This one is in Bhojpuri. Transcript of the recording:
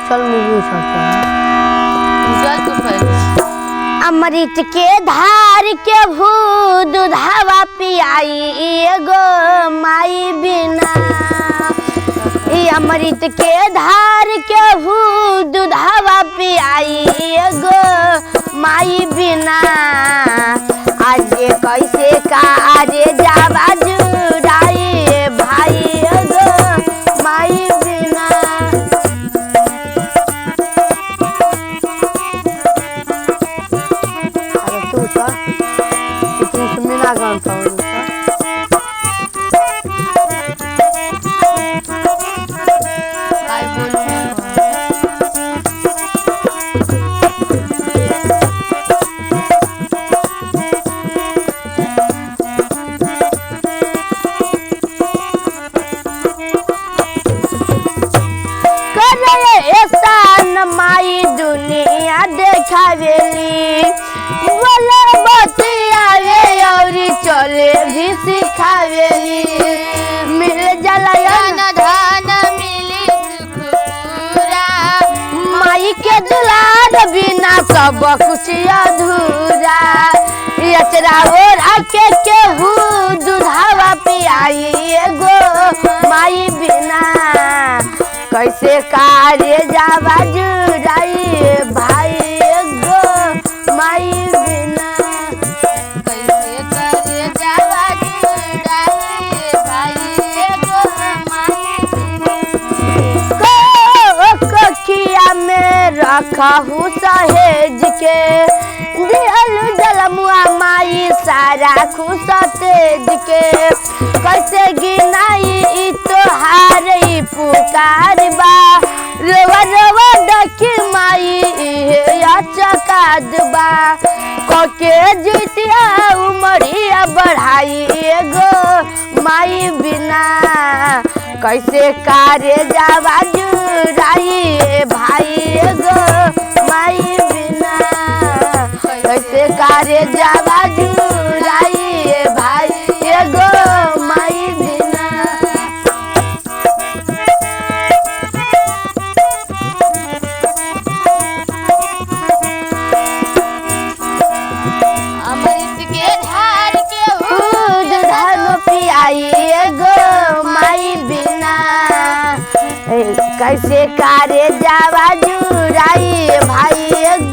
उछल में उछल तो पहले अमृत के धार के भू दूधावा पियाई एगो माई बिना। अमृत के धार के भू दूधावा पियाई एगो माई बिना। आज कैसे कारे जावा जुड़ाई भाई एगो माई बिना। अरे तू मीना गान काय बोलू माई दुनिया देखावेली बोले बतियावे और चले भी सिखावेली। मिल जलायन धन मिली सुख पूरा माई के दुलार बिना सब कुछ अधूरा। अचरा ओढ़ा के केहू दूधावा पियाई एगो माई बिना। कैसे कार्य जावा जुड़ाई भाई एगो माई बिना। कैसे करे जावा जुड़ाई भाई एगो माई बिना। कखिया में रखहू सहेज के दिहल जलमुआ माई सारा खुश तेज के। कैसे गिनाई तोहार पुकार बा रोवा रोवा डकी माई चकाद बा। कके जीतिया उमरिया बढ़ाई एगो माई बिना। कैसे कार्य जावा जुड़ाई भाई एगो माई बिना। कैसे कार्य जावा जुड़ाई भाई एगो माई बिना। अमृत के धार के दूध धर्म पियाई एगो माई बिना। कैसे कार्य जावा जुड़ाई भाई एगो